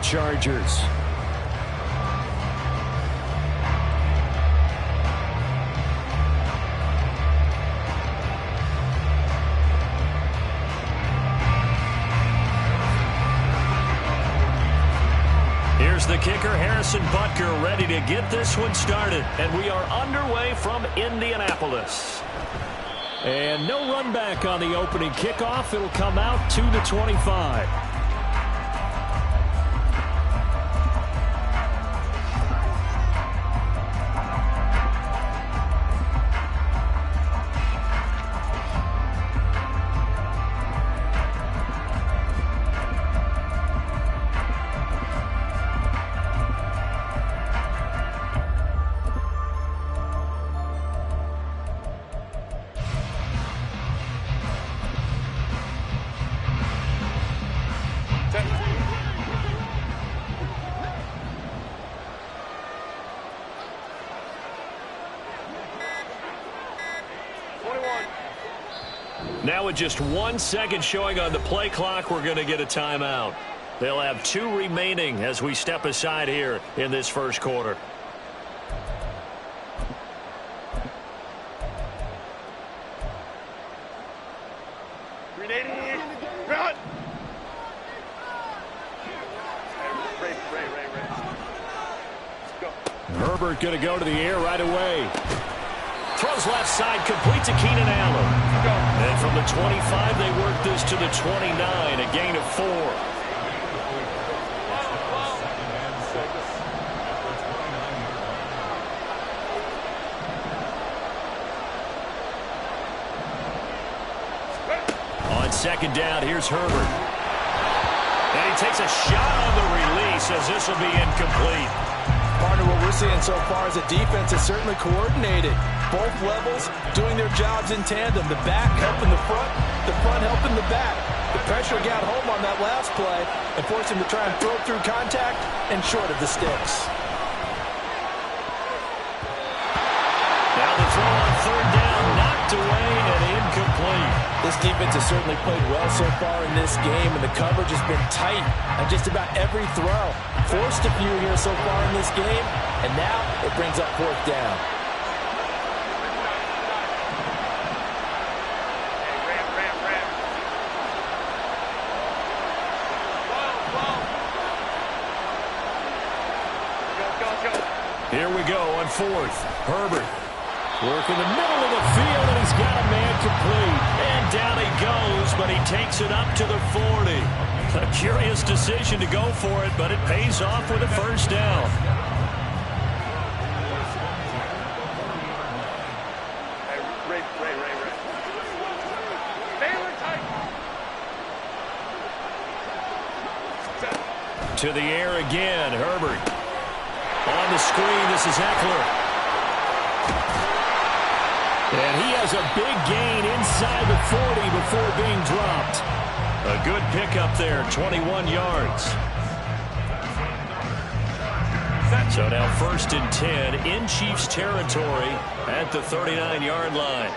Chargers. Here's the kicker, Harrison Butker, ready to get this one started. And we are underway from Indianapolis. And no run back on the opening kickoff. It'll come out to the 25. Now with just 1 second showing on the play clock, we're going to get a timeout. They'll have 2 remaining as we step aside here in this first quarter. Herbert going to go to the air right away. Throws left side, complete to Keenan Allen. And from the 25, they work this to the 29, a gain of 4. On second down, here's Herbert. And he takes a shot on the release as this will be incomplete. Partner, what we're seeing so far is the defense is certainly coordinated. Both levels doing their jobs in tandem. The back helping the front helping the back. The pressure got home on that last play and forced him to try and throw through contact and short of the sticks. Now the throw on third down, knocked away and incomplete. This defense has certainly played well so far in this game, and the coverage has been tight on just about every throw. Forced a few here so far in this game, and now it brings up fourth down. Here we go on fourth. Herbert working the middle of the field, and he's got a man complete. And down he goes, but he takes it up to the 40. A curious decision to go for it, but it pays off with a first down. To the air again, Herbert. On the screen, this is Eckler. And he has a big gain inside the 40 before being dropped. A good pickup there, 21 yards. So now 1st and 10 in Chiefs territory at the 39-yard line.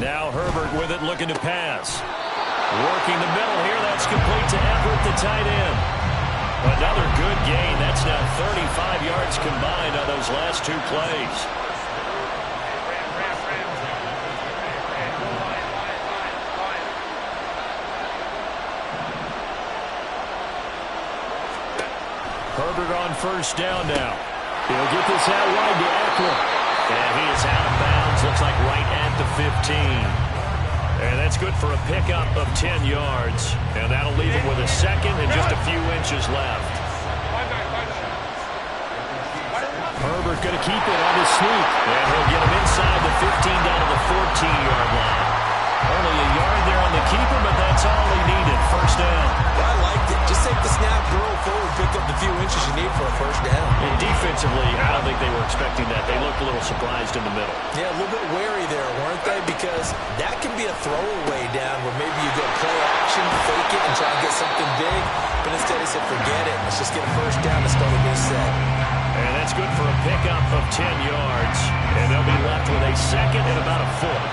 Now Herbert with it, looking to pass. Working the middle here, that's complete to Everett, the tight end. Another good gain. That's now 35 yards combined on those last 2 plays. Herbert on first down now. He'll get this out wide to Eckler. And he is out of bounds, looks like right at the 15. And that's good for a pickup of 10 yards. And that'll leave him with a second and just a few inches left. Herbert going to keep it on his sneak. And he'll get him inside the 15 down to the 14-yard line. Only a yard there on the keeper, but that's all he needed. First down. I liked it. Just take the snap, roll forward, pick up the few inches you need for a first down. And defensively, I don't think they were expecting that. They looked a little surprised in the middle. Yeah, a little bit wary there, weren't they? Because that can be a throwaway down where maybe you go play action, fake it, and try and get something big. But instead he said, forget it. Let's just get a first down and start a new set. And that's good for a pickup of 10 yards. And they'll be left with a second and about a foot.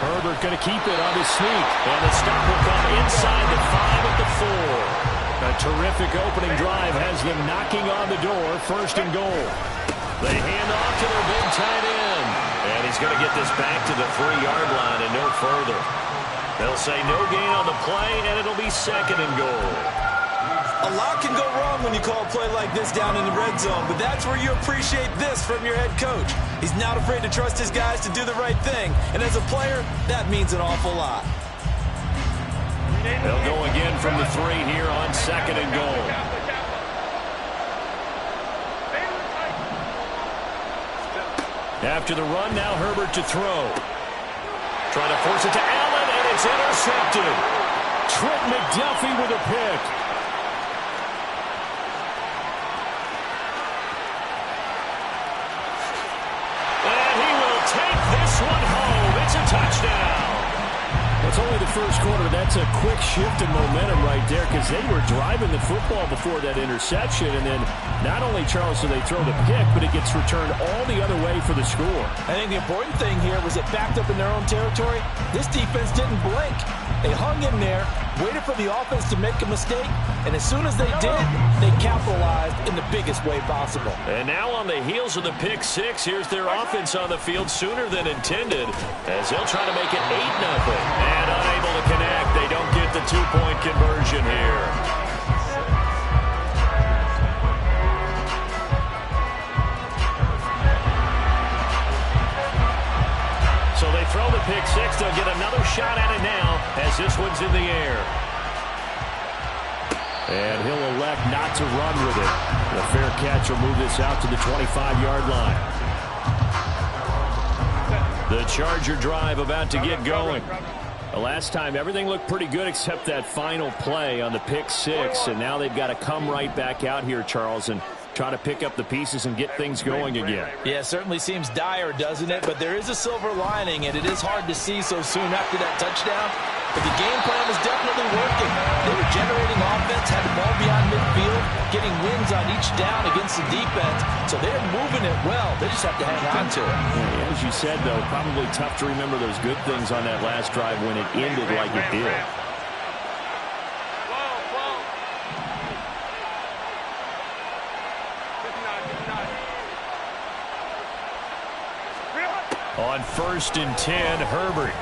Herbert going to keep it on his sneak. And the stop will come inside the 5 at the 4. A terrific opening drive has them knocking on the door. First and goal. They hand off to their big tight end. And he's going to get this back to the 3-yard line and no further. They'll say no gain on the play, and it'll be second and goal. A lot can go wrong when you call a play like this down in the red zone, but that's where you appreciate this from your head coach. He's not afraid to trust his guys to do the right thing, and as a player, that means an awful lot. They'll go again from the 3 here on second and goal. After the run, now Herbert to throw. Trying to force it to Allen, and it's intercepted. Trent McDuffie with a pick. And he will take this one home. It's a touchdown. It's only the first quarter. That's a quick shift in momentum right there because they were driving the football before that interception. And then not only, Charles, do they throw the pick, but it gets returned all the other way for the score. I think the important thing here was it backed up in their own territory. This defense didn't blink. They hung in there, waited for the offense to make a mistake, and as soon as they did, they capitalized in the biggest way possible. And now on the heels of the pick 6, here's their offense on the field sooner than intended as they'll try to make it 8-0. And unable to connect. They don't get the 2-point conversion here. So they throw the pick 6. They'll get another shot at it now as this one's in the air. And he'll elect not to run with it. The fair catch will move this out to the 25-yard line. The Charger drive about to get going. The last time, everything looked pretty good except that final play on the pick 6. And now they've got to come right back out here, Charles, and try to pick up the pieces and get things going again. Yeah, it certainly seems dire, doesn't it? But there is a silver lining, and it is hard to see so soon after that touchdown. But the game plan was definitely working. They were generating offense, had the ball beyond midfield, getting wins on each down against the defense. So they're moving it well. They just have to hang on to it. Yeah, as you said, though, probably tough to remember those good things on that last drive when it ended like it did. On 1st and 10, Herbert.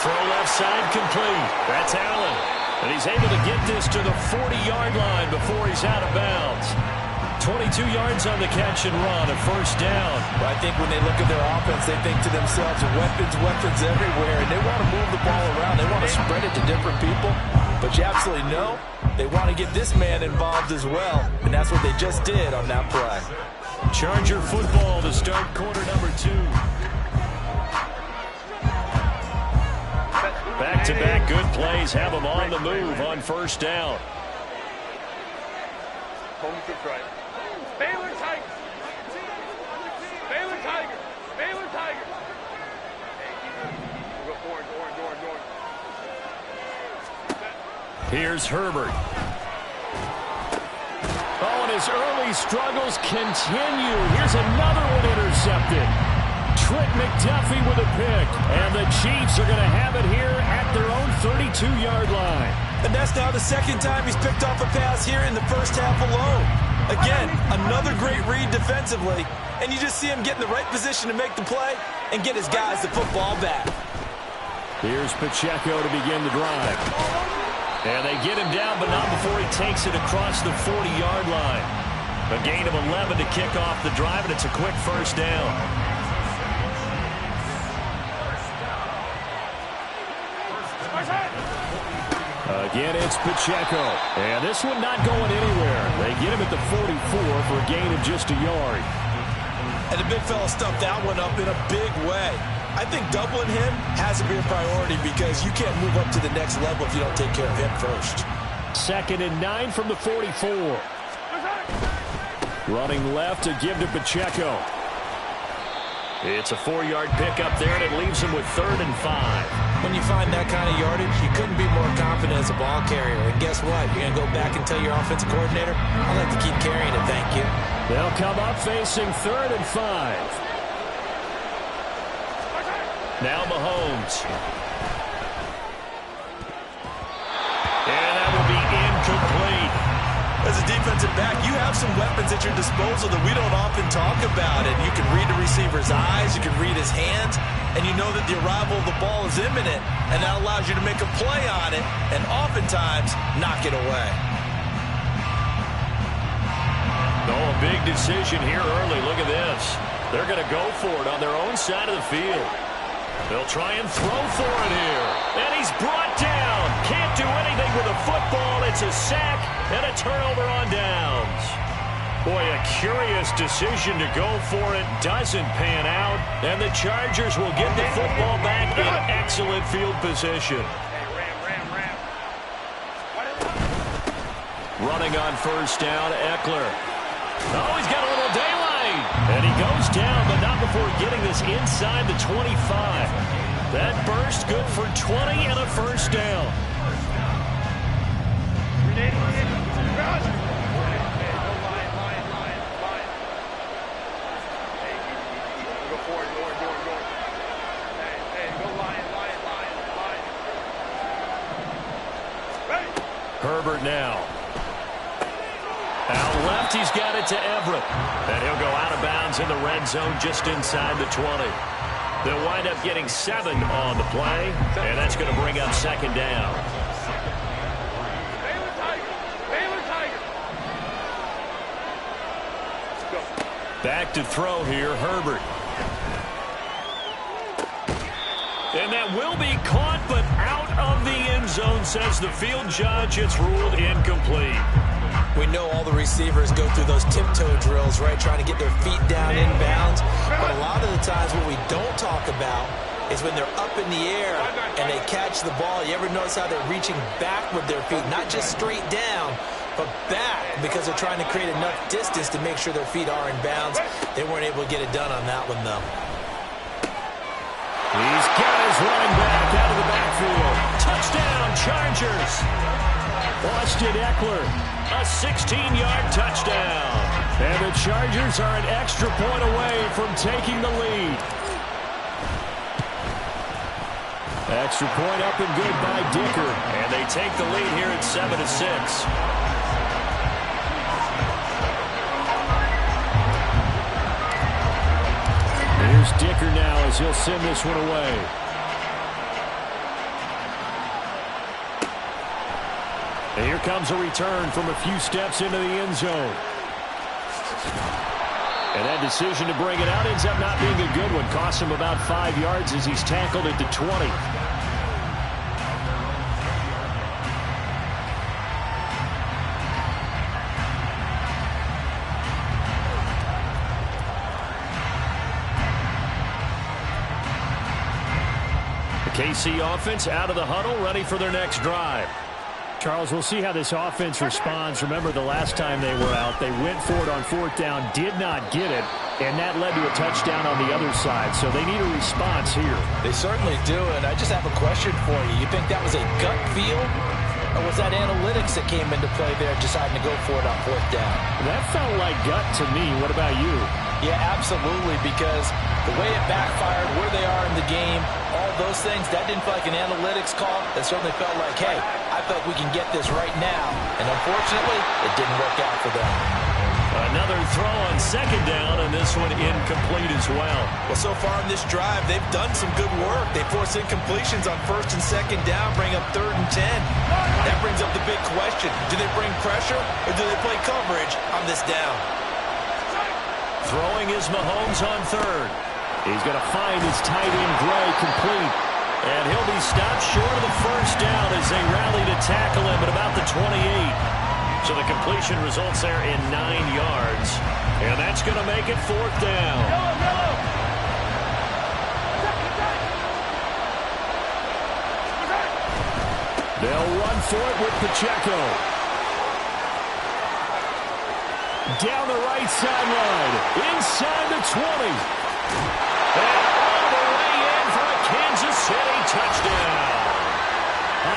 Throw left side complete. That's Allen. And he's able to get this to the 40-yard line before he's out of bounds. 22 yards on the catch and run, a first down. Well, I think when they look at their offense, they think to themselves, weapons everywhere, and they want to move the ball around. They want to spread it to different people. But you absolutely know they want to get this man involved as well, and that's what they just did on that play. Charger football to start quarter number 2. Back-to-back good plays have them on the move on first down. Baylor Tigers. Baylor Tigers. Baylor Tigers. Orange. Here's Herbert. Oh, and his early struggles continue. Here's another one intercepted. Trent McDuffie with a pick. And the Chiefs are going to have it here at their own 32-yard line. And that's now the second time he's picked off a pass here in the first half alone. Again, another great read defensively. And you just see him get in the right position to make the play and get his guys the football back. Here's Pacheco to begin the drive. And they get him down, but not before he takes it across the 40-yard line. A gain of 11 to kick off the drive, and it's a quick first down. Again, it's Pacheco. And this one not going anywhere. They get him at the 44 for a gain of just a yard. And the big fella stuffed that one up in a big way. I think doubling him has to be a priority because you can't move up to the next level if you don't take care of him first. 2nd and 9 from the 44. Running left to give to Pacheco. It's a 4-yard pickup there, and it leaves him with 3rd and 5. When you find that kind of yardage, you couldn't be more confident as a ball carrier. And guess what? You're going to go back and tell your offensive coordinator, I'd like to keep carrying it, thank you. They'll come up facing 3rd and 5. Now Mahomes. And that will be incomplete. As a defensive back, you have some weapons at your disposal that we don't often talk about. And you can read the receiver's eyes, you can read his hands, and you know that the arrival of the ball is imminent, and that allows you to make a play on it and oftentimes knock it away. Oh, a big decision here early. Look at this. They're going to go for it on their own side of the field. They'll try and throw for it here. And he's brought down. Can't do anything with a football. It's a sack and a turnover on downs. Boy, a curious decision to go for it. Doesn't pan out. And the Chargers will get the football back in excellent field position. Running on 1st down, Eckler. Oh, he's got a little daylight. And he goes down, but not before getting this inside the 25. That burst good for 20 and a 1st down. Herbert now. Out left, he's got it to Everett. And he'll go out of bounds in the red zone just inside the 20. They'll wind up getting 7 on the play, and that's going to bring up 2nd down. Back to throw here, Herbert. And that will be caught, but out of the end zone, says the field judge. It's ruled incomplete. We know all the receivers go through those tiptoe drills, right, trying to get their feet down inbounds. But a lot of the times what we don't talk about is when they're up in the air and they catch the ball. You ever notice how they're reaching back with their feet, not just straight down, but back, because they're trying to create enough distance to make sure their feet are in bounds. They weren't able to get it done on that one, though. He's got his running back out of the backfield. Touchdown, Chargers. Austin Eckler, a 16-yard touchdown. And the Chargers are an extra point away from taking the lead. Extra point up and good by Dicker. And they take the lead here at 7-6. Here's Dicker now as he'll send this one away. And here comes a return from a few steps into the end zone. And that decision to bring it out ends up not being a good one. Costs him about 5 yards as he's tackled at the 20. KC offense out of the huddle, ready for their next drive. Charles, we'll see how this offense responds. Remember the last time they were out, they went for it on 4th down, did not get it, and that led to a touchdown on the other side. So they need a response here. They certainly do, and I just have a question for you. You think that was a gut feel, or was that analytics that came into play there deciding to go for it on 4th down? That felt like gut to me. What about you? Yeah, absolutely, because the way it backfired, where they are in the game, all those things, that didn't feel like an analytics call. That certainly felt like, hey, I feel like we can get this right now. And unfortunately, it didn't work out for them. Another throw on 2nd down, and this one incomplete as well. Well, so far in this drive, they've done some good work. They force incompletions on 1st and 2nd down, bring up 3rd and 10. That brings up the big question. Do they bring pressure, or do they play coverage on this down? Throwing is Mahomes on 3rd. He's going to find his tight end Gray complete. And he'll be stopped short of the 1st down as they rally to tackle him at about the 28. So the completion results there in 9 yards. And that's going to make it 4th down. They'll run for it with Pacheco. Down the right sideline, inside the 20. And all the way in for a Kansas City touchdown.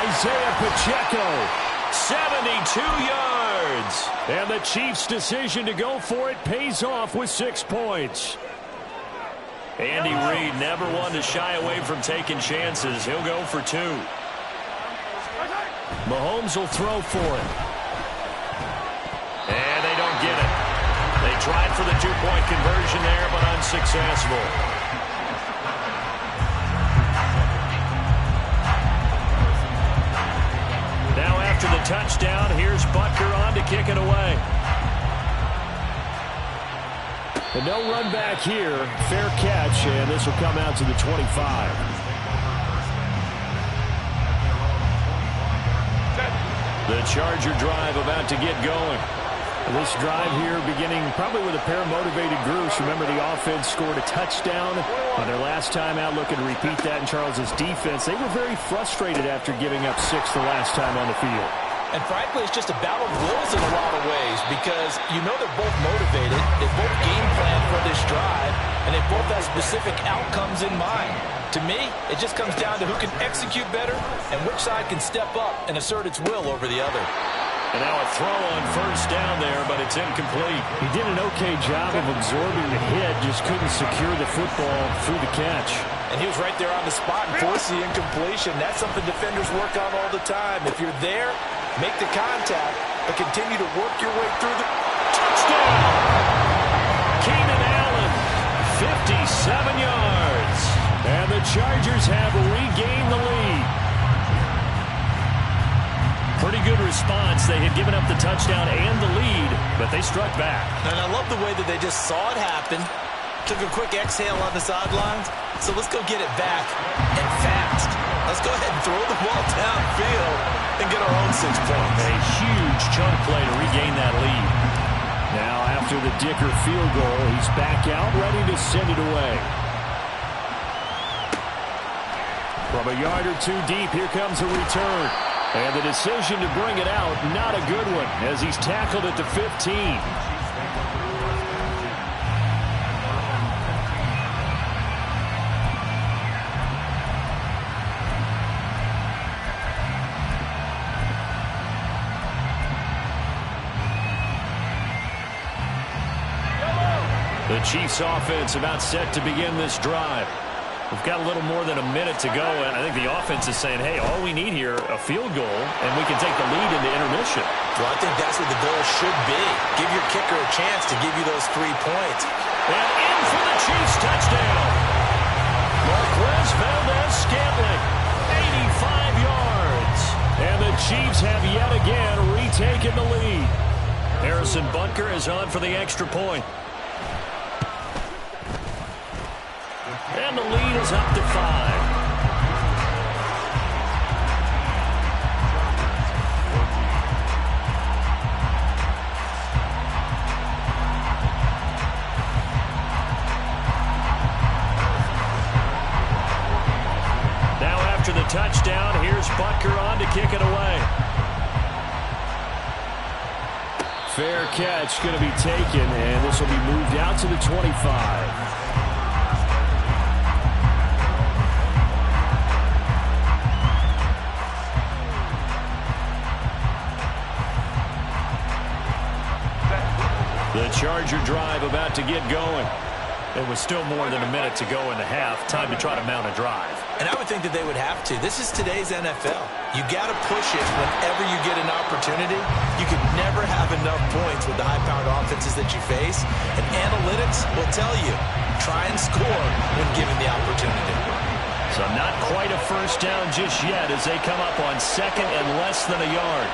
Isaiah Pacheco. 72 yards. And the Chiefs' decision to go for it pays off with 6 points. Andy Reid never one to shy away from taking chances. He'll go for 2. Mahomes will throw for it. And they don't get it. They tried for the 2-point conversion there, but unsuccessful. Now after the touchdown, here's Butker on to kick it away. And no run back here. Fair catch, and this will come out to the 25. The Charger drive about to get going. This drive here beginning probably with a pair of motivated groups. Remember, the offense scored a touchdown on their last time out, looking to repeat that in Charles's defense. They were very frustrated after giving up 6 the last time on the field. And frankly, it's just a battle of wills in a lot of ways because you know they're both motivated, they both game plan for this drive, and they both have specific outcomes in mind. To me, it just comes down to who can execute better and which side can step up and assert its will over the other. And now a throw on first down there, but it's incomplete. He did an okay job of absorbing the hit, just couldn't secure the football through the catch. And he was right there on the spot and forced the incompletion. That's something defenders work on all the time. If you're there, make the contact, but continue to work your way through the touchdown. Keenan Allen, 57 yards. And the Chargers have regained the lead. Pretty good response. They had given up the touchdown and the lead, but they struck back. And I love the way that they just saw it happen, took a quick exhale on the sidelines. So let's go get it back, and fast. Let's go ahead and throw the ball downfield and get our own 6 points. A huge chunk play to regain that lead. Now after the Dicker field goal, he's back out, ready to send it away. From a yard or 2 deep, here comes a return. And the decision to bring it out, not a good one, as he's tackled at the 15. The Chiefs offense about set to begin this drive. We've got a little more than a minute to go, and I think the offense is saying, hey, all we need here, a field goal, and we can take the lead into intermission. Well, I think that's what the goal should be. Give your kicker a chance to give you those 3 points. And in for the Chiefs touchdown. Marquez Valdez-Scantling, 85 yards. And the Chiefs have yet again retaken the lead. Harrison Butker is on for the extra point. And the lead is up to 5. Now after the touchdown, here's Butker on to kick it away. Fair catch going to be taken, and this will be moved out to the 25. The Charger drive about to get going. It was still more than a minute to go in the half. Time to try to mount a drive. And I would think that they would have to. This is today's NFL. You got to push it whenever you get an opportunity. You could never have enough points with the high-powered offenses that you face. And analytics will tell you, try and score when given the opportunity. So not quite a first down just yet as they come up on second and less than a yard.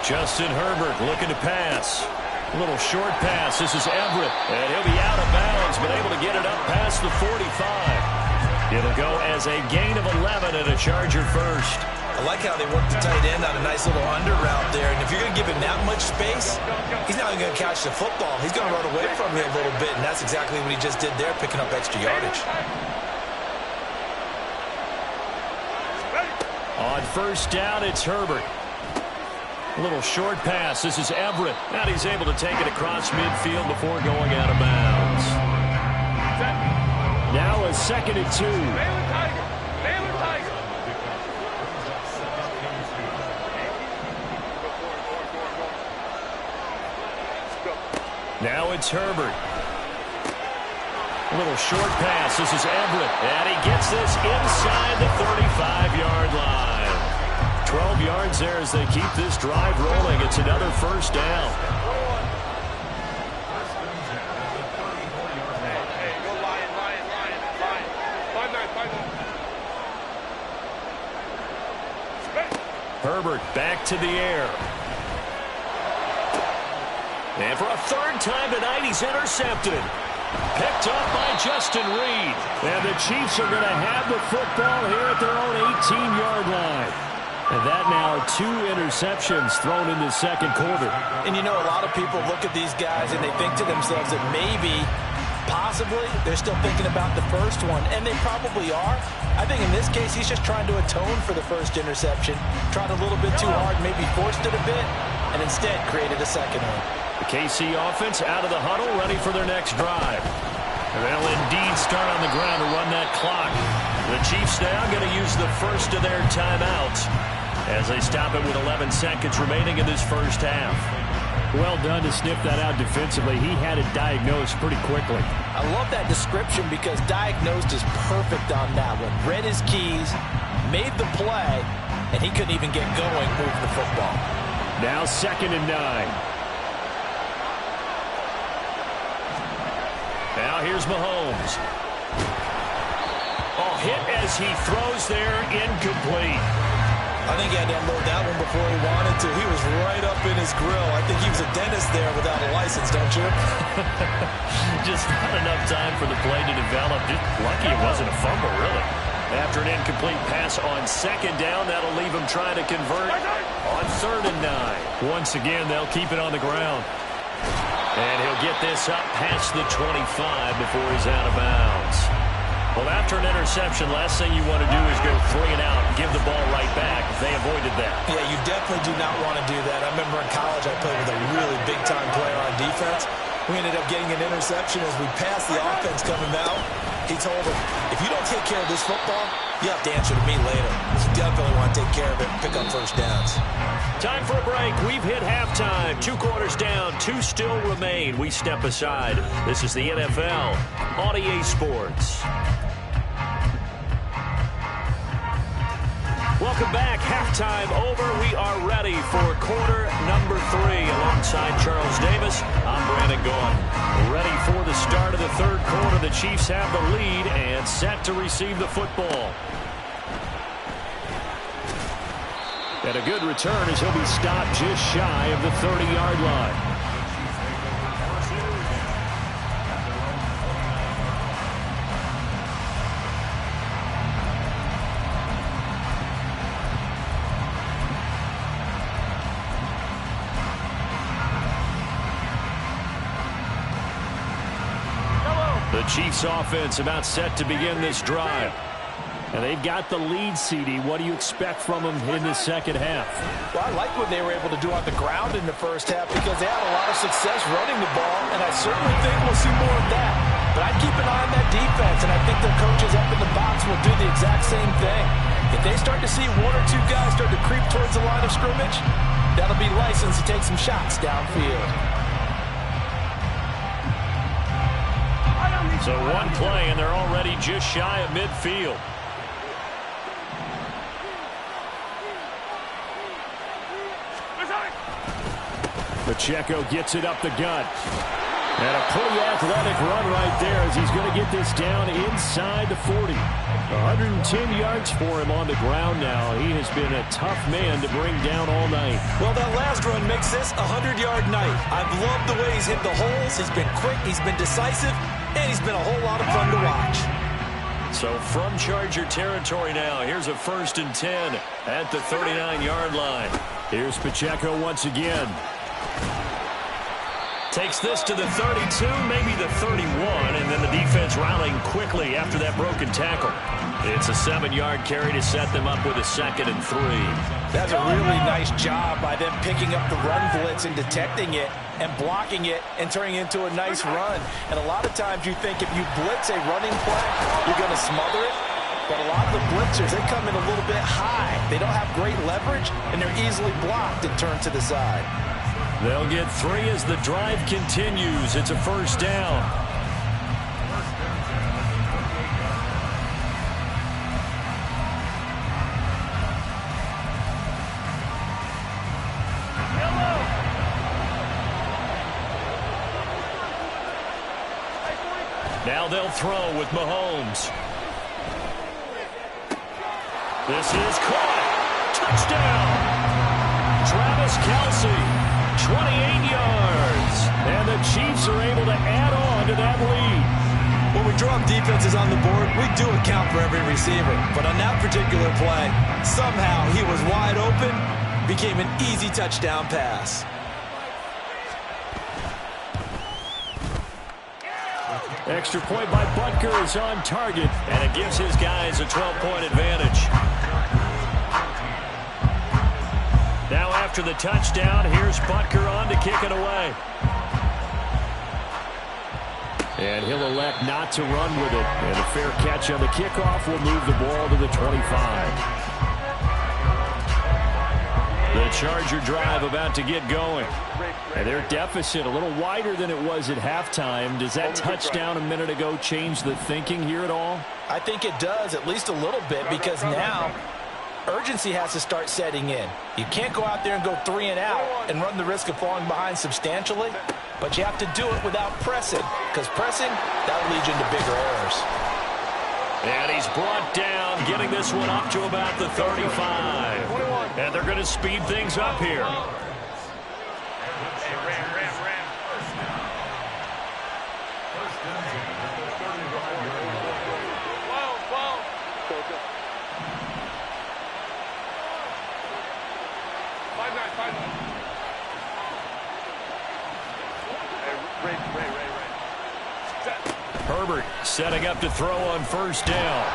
Justin Herbert looking to pass. A little short pass. This is Everett. And he'll be out of bounds, but able to get it up past the 45. It'll go as a gain of 11 and a Charger first. I like how they work the tight end on a nice little under route there. And if you're going to give him that much space, he's not even going to catch the football. He's going to run away from you a little bit, and that's exactly what he just did there, picking up extra yardage. On first down, it's Herbert. A little short pass. This is Everett. And he's able to take it across midfield before going out of bounds. Now a 2nd and 2. Baylor Tiger. Baylor Tiger. Now it's Herbert. A little short pass. This is Everett. And he gets this inside the 35-yard line. 12 yards there as they keep this drive rolling. It's another first down. Hey, go Lion, Lion, Lion, Lion. 5-9, 5-9. Herbert back to the air. And for a 3rd time tonight, he's intercepted. Picked up by Justin Reed. And the Chiefs are going to have the football here at their own 18-yard line. And that now 2 interceptions thrown in the 2nd quarter. And you know, a lot of people look at these guys and they think to themselves that maybe, possibly, they're still thinking about the first one. And they probably are. I think in this case, he's just trying to atone for the first interception. Tried a little bit too hard, maybe forced it a bit, and instead created a 2nd one. The KC offense out of the huddle, ready for their next drive. And they'll indeed start on the ground to run that clock. The Chiefs now going to use the first of their timeouts as they stop it with 11 seconds remaining in this first half. Well done to sniff that out defensively. He had it diagnosed pretty quickly. I love that description because diagnosed is perfect on that one. Read his keys, made the play, and he couldn't even get going moving the football. Now 2nd and 9. Now here's Mahomes. Oh, hit as he throws there, incomplete. I think he had to unload that one before he wanted to. He was right up in his grill. I think he was a dentist there without a license, don't you? Just not enough time for the play to develop. Just lucky it wasn't a fumble, really. After an incomplete pass on 2nd down, that'll leave him trying to convert on 3rd and 9. Once again, they'll keep it on the ground. And he'll get this up past the 25 before he's out of bounds. Well, after an interception, last thing you want to do is go 3 and out and give the ball right back. They avoided that. Yeah, you definitely do not want to do that. I remember in college I played with a really big-time player on defense. We ended up getting an interception as we passed the offense coming out. He told him, if you don't take care of this football, you have to answer to me later. You definitely want to take care of it and pick up first downs. Time for a break. We've hit halftime. 2 quarters down. 2 still remain. We step aside. This is the NFL on EA Sports. Welcome back. Halftime over. We are ready for quarter number 3. Alongside Charles Davis, I'm Brandon Gaudin. Ready for the start of the 3rd quarter. The Chiefs have the lead and set to receive the football. And a good return as he'll be stopped just shy of the 30-yard line. The Chiefs offense about set to begin this drive. And they've got the lead, CD. What do you expect from them in the 2nd half? Well, I like what they were able to do on the ground in the 1st half because they had a lot of success running the ball, and I certainly think we'll see more of that. But I'd keep an eye on that defense, and I think their coaches up in the box will do the exact same thing. If they start to see 1 or 2 guys start to creep towards the line of scrimmage, that'll be license to take some shots downfield. So 1 play, and they're already just shy of midfield. Pacheco gets it up the gut. And a pretty athletic run right there as he's going to get this down inside the 40. 110 yards for him on the ground now. He has been a tough man to bring down all night. Well, that last run makes this a 100-yard night. I've loved the way he's hit the holes. He's been quick, he's been decisive, and he's been a whole lot of fun to watch. So from Charger territory now, here's a 1st and 10 at the 39-yard line. Here's Pacheco once again. Takes this to the 32, maybe the 31, and then the defense rallying quickly after that broken tackle. It's a 7-yard carry to set them up with a 2nd and 3. That's a really nice job by them picking up the run blitz and detecting it and blocking it and turning it into a nice run. And a lot of times you think if you blitz a running play, you're going to smother it. But a lot of the blitzers, they come in a little bit high. They don't have great leverage, and they're easily blocked and turned to the side. They'll get 3 as the drive continues. It's a 1st down. Now they'll throw with Mahomes. This is caught. Touchdown. Travis Kelce, 28 yards. And the Chiefs are able to add on to that lead. When we draw up defenses on the board, we do account for every receiver. But on that particular play, somehow he was wide open, became an easy touchdown pass. Extra point by Butker is on target, and it gives his guys a 12-point advantage. Now after the touchdown, here's Butker on to kick it away. And he'll elect not to run with it. And a fair catch on the kickoff will move the ball to the 25. The Charger drive about to get going. And their deficit a little wider than it was at halftime. Does that touchdown a minute ago change the thinking here at all? I think it does, at least a little bit, because now urgency has to start setting in. You can't go out there and go 3 and out and run the risk of falling behind substantially, but you have to do it without pressing, because pressing, that'll lead you into bigger errors. And he's brought down, getting this one up to about the 35. And they're going to speed things up here. Herbert setting up to throw on 1st down.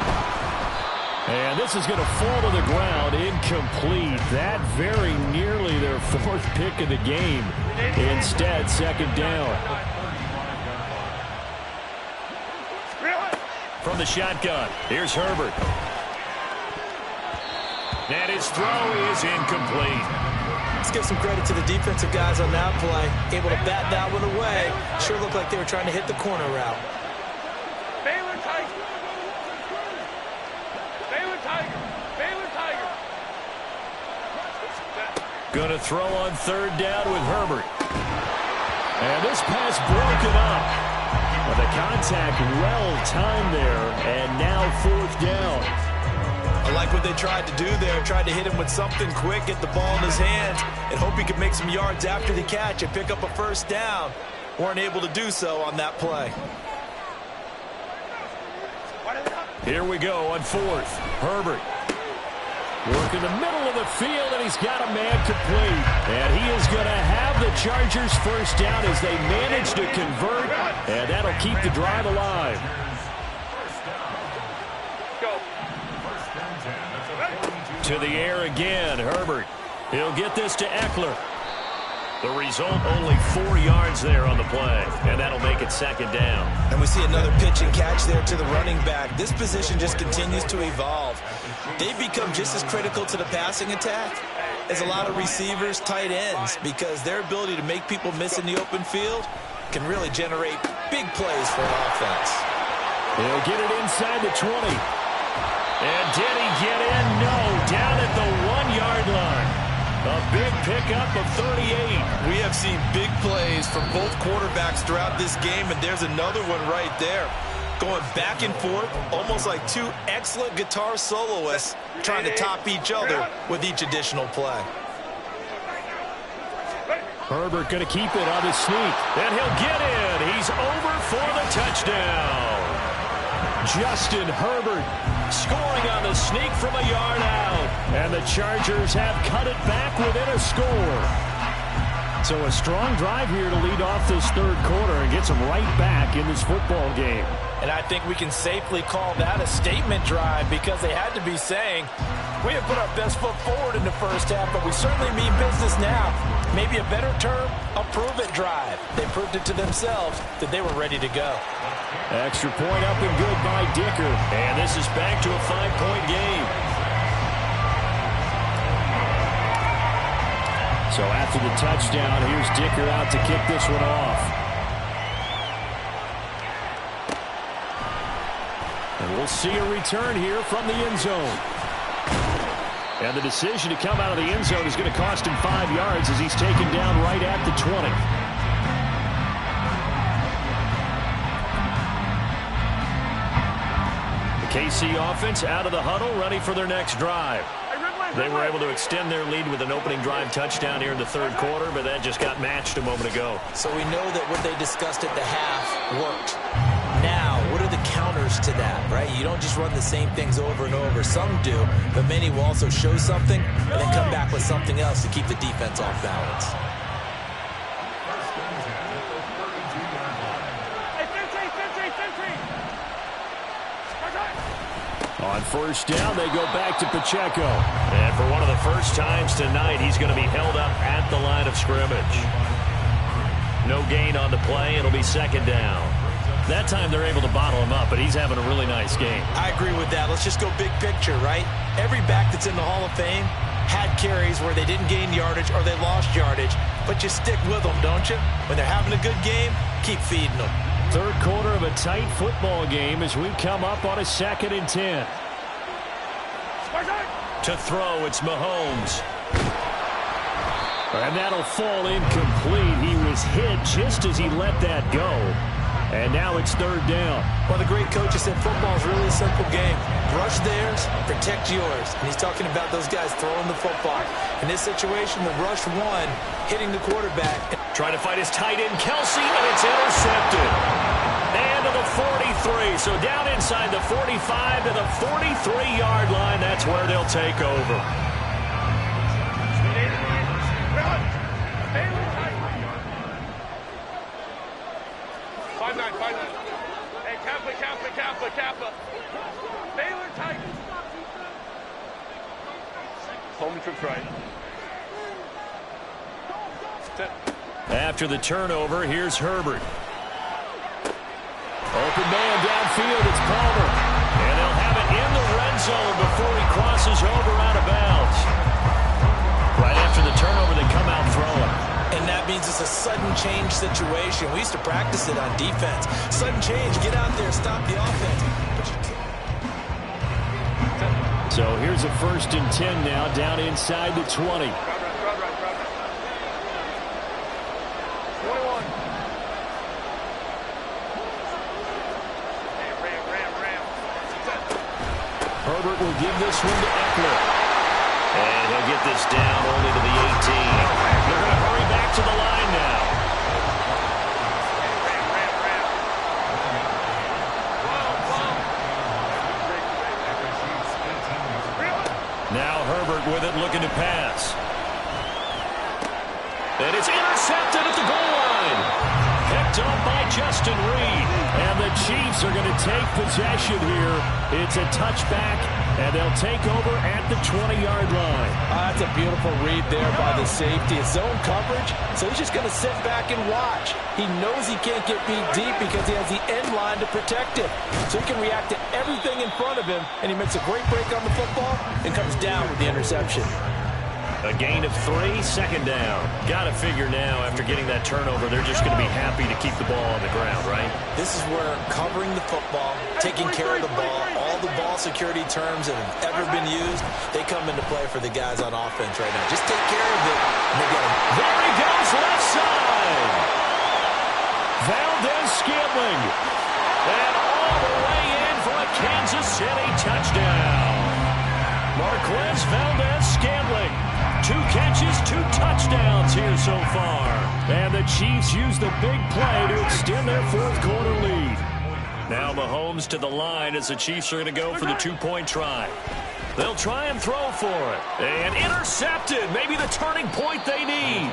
And this is going to fall to the ground, incomplete. That very nearly their 4th pick of the game. Instead, 2nd down. From the shotgun, here's Herbert. And his throw is incomplete. Let's give some credit to the defensive guys on that play. Able to bat that one away. Sure looked like they were trying to hit the corner route. Going to throw on 3rd down with Herbert. And this pass broken up. But the contact well-timed there. And now 4th down. I like what they tried to do there. Tried to hit him with something quick, get the ball in his hands, and hope he could make some yards after the catch and pick up a 1st down. Weren't able to do so on that play. Here we go on 4th. Herbert. Work in the middle of the field, and he's got a man complete. And he is going to have the Chargers 1st down as they manage to convert, and that'll keep the drive alive. To the air again, Herbert. He'll get this to Eckler. The result, only 4 yards there on the play, and that'll make it 2nd down. And we see another pitch and catch there to the running back. This position just continues to evolve. They've become just as critical to the passing attack as a lot of receivers, tight ends, because their ability to make people miss in the open field can really generate big plays for an offense. He'll get it inside the 20. And did he get in? No, down at the 1-yard line. A big pickup of 38. We have seen big plays from both quarterbacks throughout this game, and there's another one right there. Going back and forth, almost like 2 excellent guitar soloists trying to top each other with each additional play. Herbert going to keep it on his sneak. And he'll get in. He's over for the touchdown. Justin Herbert scoring on the sneak from a yard out. And the Chargers have cut it back within a score. So a strong drive here to lead off this 3rd quarter and gets them right back in this football game. And I think we can safely call that a statement drive because they had to be saying, we have put our best foot forward in the first half, but we certainly mean business now. Maybe a better term, a prove-it drive. They proved it to themselves that they were ready to go. Extra point up and good by Dicker. And this is back to a 5-point game. So after the touchdown, here's Dicker out to kick this one off. And we'll see a return here from the end zone. And the decision to come out of the end zone is going to cost him 5 yards as he's taken down right at the 20. The KC offense out of the huddle, ready for their next drive. They were able to extend their lead with an opening drive touchdown here in the third quarter, but that just got matched a moment ago. So we know that what they discussed at the half worked. Now, what are the counters to that, right? You don't just run the same things over and over. Some do, but many will also show something and then come back with something else to keep the defense off balance. On first down, they go back to Pacheco. And for one of the first times tonight, he's going to be held up at the line of scrimmage. No gain on the play. It'll be second down. That time they're able to bottle him up, but he's having a really nice game. I agree with that. Let's just go big picture, right? Every back that's in the Hall of Fame had carries where they didn't gain yardage or they lost yardage, but you stick with them, don't you? When they're having a good game, keep feeding them. Third quarter of a tight football game as we come up on a 2nd and 10. To throw, it's Mahomes. And that'll fall incomplete. He was hit just as he let that go. And now it's third down. Well, the great coach has said football is really a simple game. Rush theirs, protect yours. And he's talking about those guys throwing the football. In this situation, the rush one, hitting the quarterback. Trying to fight his tight end, Kelsey, and it's intercepted. And to the 43. So down inside the 45 to the 43-yard line. That's where they'll take over. Kappa. Baylor Tigers. Home trip's right. After the turnover, here's Herbert. Open man downfield, it's Palmer. And they'll have it in the red zone before he crosses over out of bounds. Right after the turnover, they come out throwing. And that means it's a sudden change situation. We used to practice it on defense. Sudden change, get out there, stop the offense. So here's a 1st and 10 now, down inside the 20. Herbert will give this one to Eckler. And he'll get this down only to the 18. They're going to hurry back to the line now. Now Herbert with it, looking to pass. And it's intercepted at the goal line. Picked up by Justin Reed. And the Chiefs are going to take possession here. It's a touchback, and they'll take over at the 20-yard line. That's a beautiful read there by the safety. It's zone coverage, so he's just going to sit back and watch. He knows he can't get beat deep because he has the end line to protect it. So he can react to everything in front of him, and he makes a great break on the football and comes down with the interception. A gain of 3, second down. Got to figure now, after getting that turnover, they're just going to be happy to keep the ball on the ground, right? This is where covering the football, taking care of the ball, all the ball security terms that have ever been used, they come into play for the guys on offense right now. Just take care of it, and they get them. There he goes, left side. Valdez-Scantling. And all the way in for a Kansas City touchdown. Marquez Valdez-Scantling. 2 catches, 2 touchdowns here so far. And the Chiefs use the big play to extend their fourth quarter lead. Now Mahomes to the line as the Chiefs are going to go for the 2-point try. They'll try and throw for it. And intercepted. Maybe the turning point they need.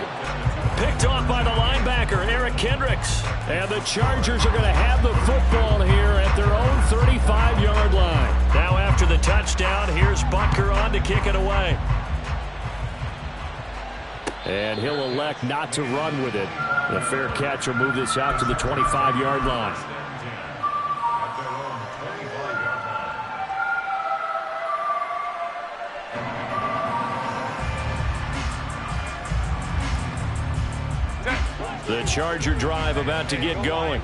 picked off by the linebacker, Eric Kendricks. And the Chargers are going to have the football here at their own 35-yard line. Now after the touchdown, here's Butker on to kick it away. And he'll elect not to run with it. The fair catch will move this out to the 25-yard line. The Charger drive about to get going.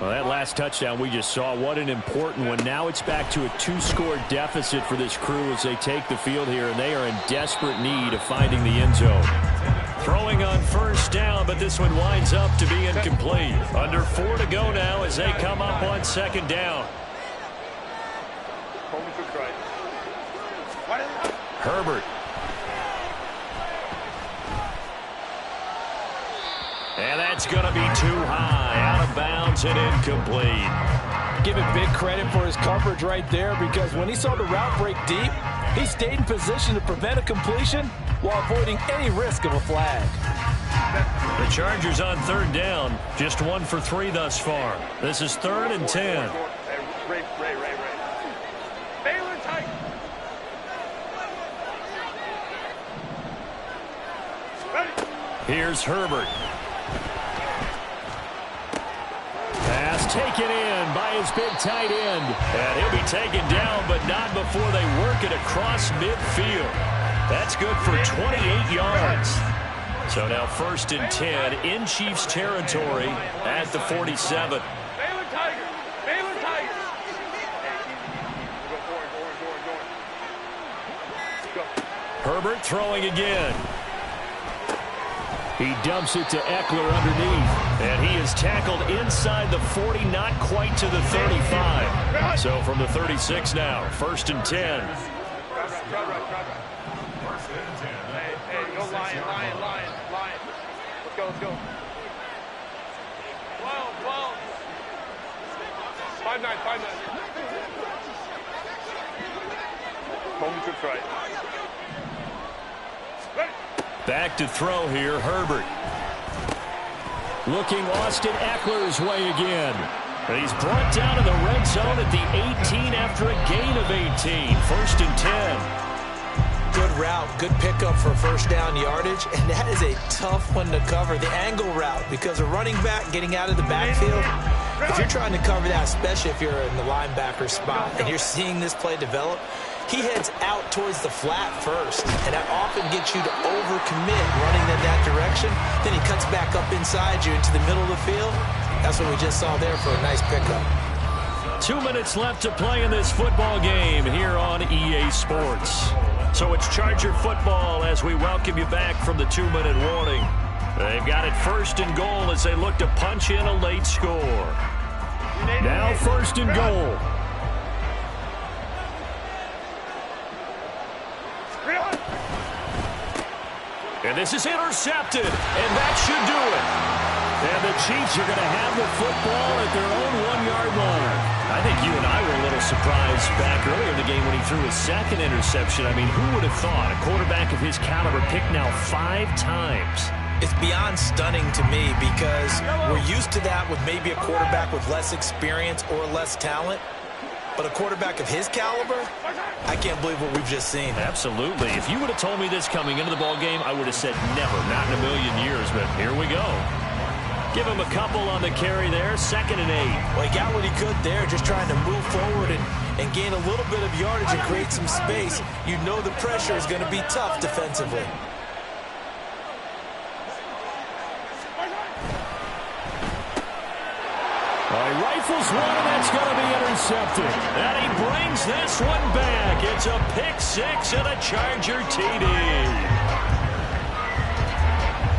Well, that last touchdown we just saw, what an important one. Now it's back to a two-score deficit for this crew as they take the field here, and they are in desperate need of finding the end zone. Throwing on first down, but this one winds up to be incomplete. Under 4 to go now as they come up on second down. Herbert. And that's going to be too high, out of bounds and incomplete. Give him big credit for his coverage right there, because when he saw the route break deep, he stayed in position to prevent a completion while avoiding any risk of a flag. The Chargers on third down, just 1 for 3 thus far. This is 3rd and 10. Ray. Baylor tight. Here's Herbert. Pass taken in by his big tight end. And he'll be taken down, but not before they work it across midfield. That's good for 28 yards. So now 1st and 10 in Chiefs territory at the 47. Baylor Tigers. Baylor Tigers. Go. Herbert throwing again. He dumps it to Eckler underneath. And he is tackled inside the 40, not quite to the 35. So from the 36 now, 1st and 10. Hey, go Lion. Let's go. 12. 5-9. Home to right. Back to throw here, Herbert. Looking Austin Eckler's way again. And he's brought down in the red zone at the 18 after a gain of 18. 1st and 10. Good route, good pickup for first down yardage, and that is a tough one to cover, the angle route, because a running back getting out of the backfield, if you're trying to cover that, especially if you're in the linebacker spot and you're seeing this play develop, he heads out towards the flat first, and that often gets you to overcommit running in that direction. Then he cuts back up inside you into the middle of the field. That's what we just saw there for a nice pickup. 2 minutes left to play in this football game here on EA Sports. So it's Charger football as we welcome you back from the 2-minute warning. They've got it 1st and goal as they look to punch in a late score. Now 1st and goal. And this is intercepted, and that should do it. And the Chiefs are going to have the football at their own 1-yard line. I think you and I were a little surprised back earlier in the game when he threw his 2nd interception. I mean, who would have thought a quarterback of his caliber picked now 5 times? It's beyond stunning to me, because we're used to that with maybe a quarterback with less experience or less talent. But a quarterback of his caliber, I can't believe what we've just seen. Absolutely. If you would have told me this coming into the ball game, I would have said never, not in a million years. But here we go. Give him a couple on the carry there, 2nd and 8. Well, he got what he could there, just trying to move forward and gain a little bit of yardage and create some space. You know the pressure is going to be tough defensively. He rifles one, and that's going to be intercepted. And he brings this one back. It's a pick 6 and a Charger TD.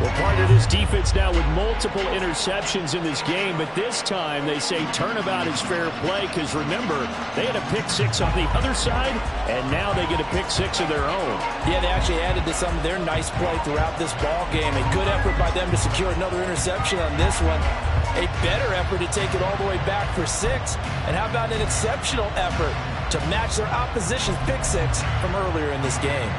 Well, part of this defense now with multiple interceptions in this game, but this time they say turnabout is fair play, because remember, they had a pick 6 on the other side, and now they get a pick 6 of their own. Yeah, they actually added to some of their nice play throughout this ball game. A good effort by them to secure another interception on this one. A better effort to take it all the way back for 6. And how about an exceptional effort to match their opposition's pick 6 from earlier in this game?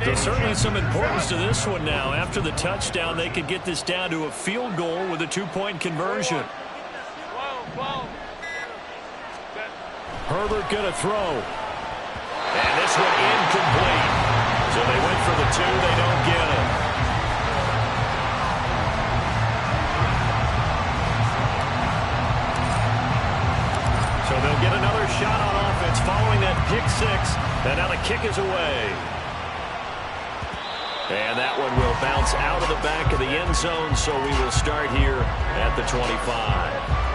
So certainly some importance to this one now. After the touchdown, they could get this down to a field goal with a 2-point conversion. Herbert going to throw. And this one incomplete. So they went for the 2. They don't get it. So they'll get another shot on offense following that pick 6. And now the kick is away. And that one will bounce out of the back of the end zone, so we will start here at the 25.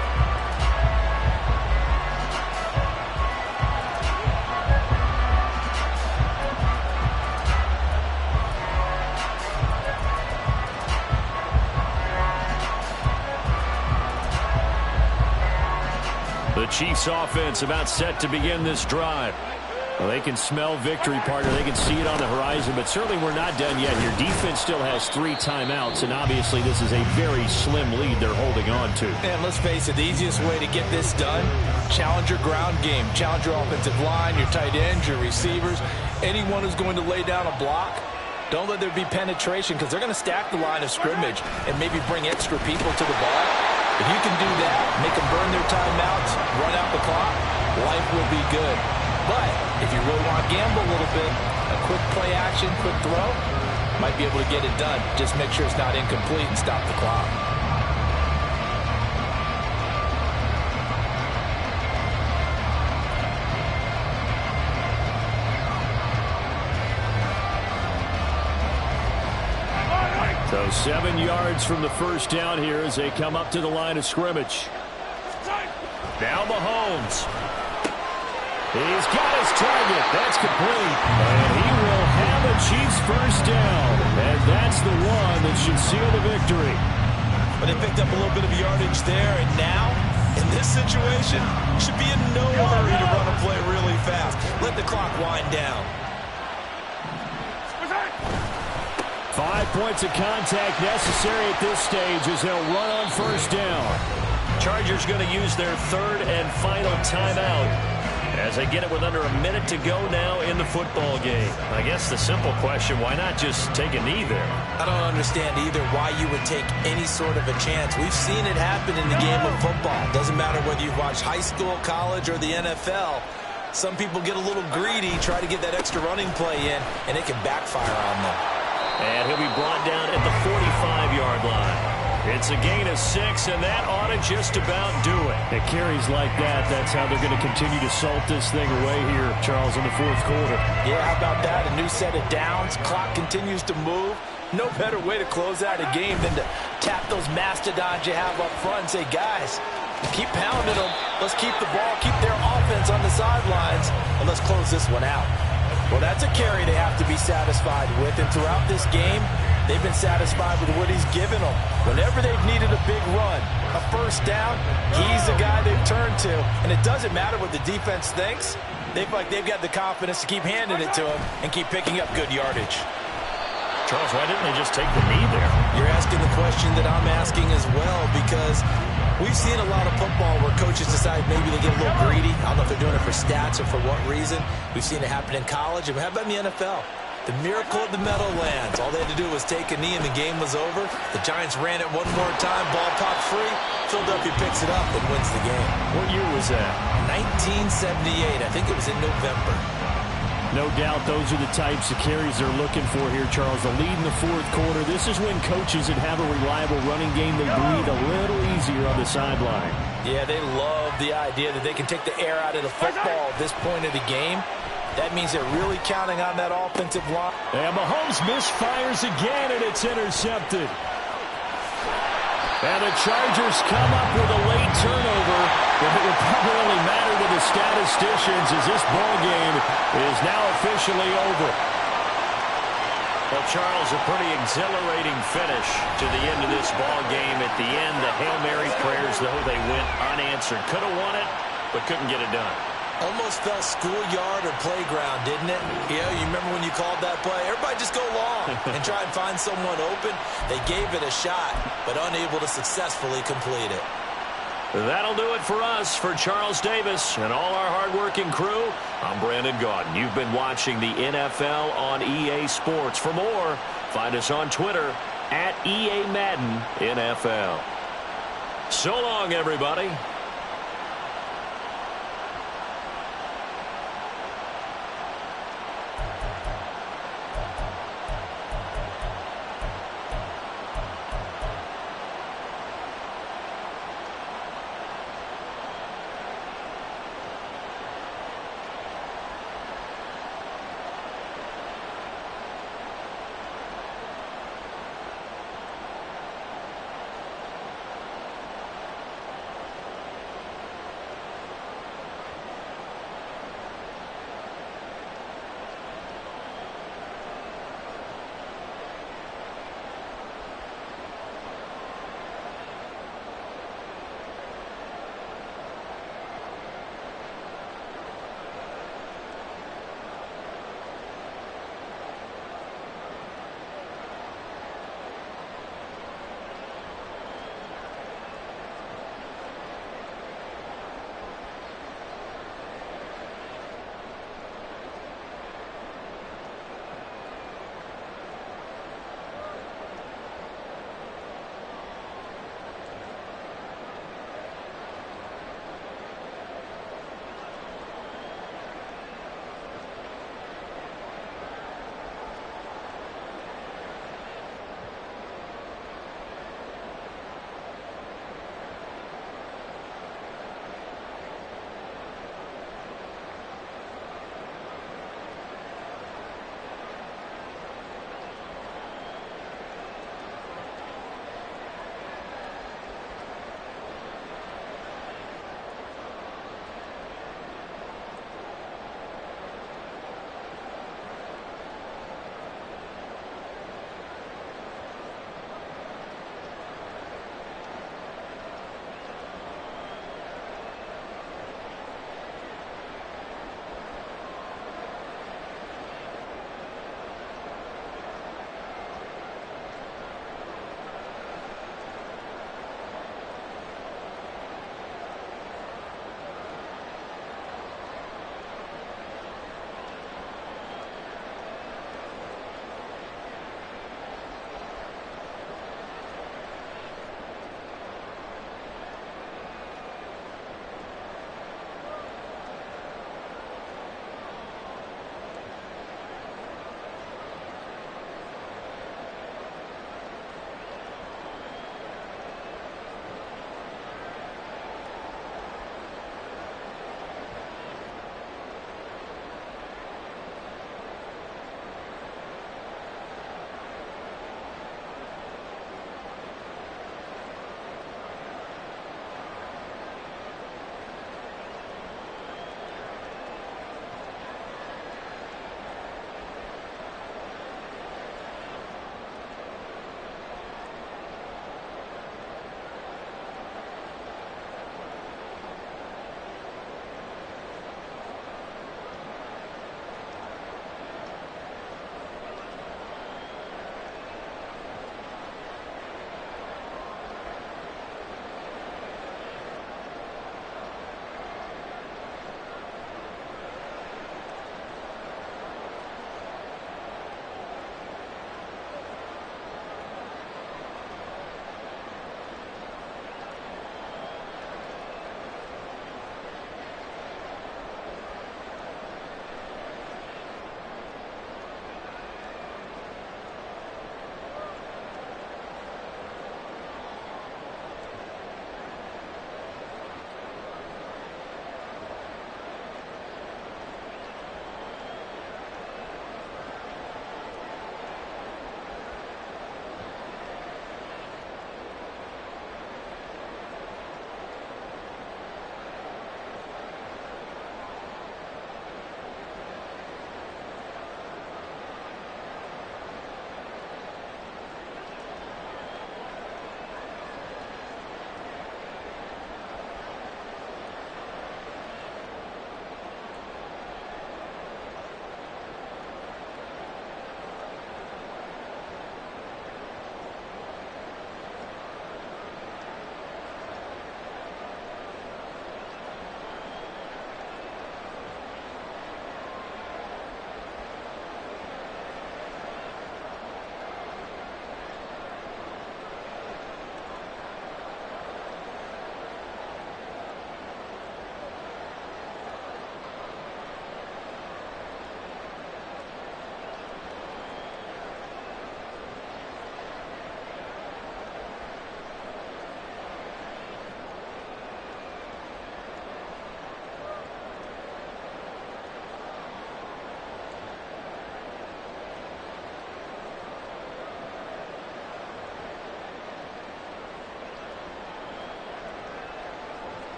The Chiefs offense about set to begin this drive. Well, they can smell victory, partner. They can see it on the horizon, but certainly we're not done yet here. Defense still has 3 timeouts, and obviously this is a very slim lead they're holding on to. And let's face it, the easiest way to get this done, challenge your ground game. Challenge your offensive line, your tight ends, your receivers, anyone who's going to lay down a block. Don't let there be penetration because they're going to stack the line of scrimmage and maybe bring extra people to the ball. If you can do that, make them burn their timeouts, run out the clock, life will be good. But if you really want to gamble a little bit, a quick play action, quick throw, might be able to get it done. Just make sure it's not incomplete and stop the clock. So 7 yards from the first down here as they come up to the line of scrimmage. Now Mahomes. He's got his target. That's complete. And he will have a Chiefs first down. And that's the one that should seal the victory. But they picked up a little bit of yardage there, and now, in this situation, should be in no hurry to run a play really fast. Let the clock wind down. 5 points of contact necessary at this stage as they'll run on first down. Chargers going to use their 3rd and final timeout as they get it with under a minute to go now in the football game. I guess the simple question, why not just take a knee there? I don't understand either why you would take any sort of a chance. We've seen it happen in the game of football. Doesn't matter whether you've watched high school, college, or the NFL. Some people get a little greedy, try to get that extra running play in, and it can backfire on them. And he'll be brought down at the 45-yard line. It's a gain of 6, and that ought to just about do it. It carries like that. That's how they're going to continue to salt this thing away here, Charles, in the 4th quarter. Yeah, how about that? A new set of downs. Clock continues to move. No better way to close out a game than to tap those mastodons you have up front and say, guys, keep pounding them. Let's keep the ball, keep their offense on the sidelines, and let's close this one out. Well, that's a carry they have to be satisfied with, and throughout this game, they've been satisfied with what he's given them. Whenever they've needed a big run, a first down, he's the guy they've turned to. And it doesn't matter what the defense thinks. They feel like they've got the confidence to keep handing it to him and keep picking up good yardage. Charles, why didn't they just take the knee there? You're asking the question that I'm asking as well, because we've seen a lot of football where coaches decide maybe they get a little greedy. I don't know if they're doing it for stats or for what reason. We've seen it happen in college. And how about in the NFL? The miracle of the Meadowlands. All they had to do was take a knee and the game was over. The Giants ran it one more time. Ball popped free. Philadelphia picks it up and wins the game. What year was that? 1978. I think it was in November. No doubt those are the types of carries they're looking for here, Charles. The lead in the 4th quarter. This is when coaches that have a reliable running game, they breathe a little easier on the sideline. Yeah, they love the idea that they can take the air out of the football at this point of the game. That means they're really counting on that offensive line. And Mahomes misfires again, and it's intercepted. And the Chargers come up with a late turnover. But it will probably only matter to the statisticians as this ball game is now officially over. Well, Charles, a pretty exhilarating finish to the end of this ball game. At the end, the Hail Mary prayers, though, they went unanswered. Could have won it, but couldn't get it done. Almost felt schoolyard or playground, didn't it? You know, you remember when you called that play? Everybody just go long and try and find someone open. They gave it a shot, but unable to successfully complete it. That'll do it for us. For Charles Davis and all our hardworking crew, I'm Brandon Gaudin. You've been watching the NFL on EA Sports. For more, find us on Twitter @EA Madden NFL. So long, everybody.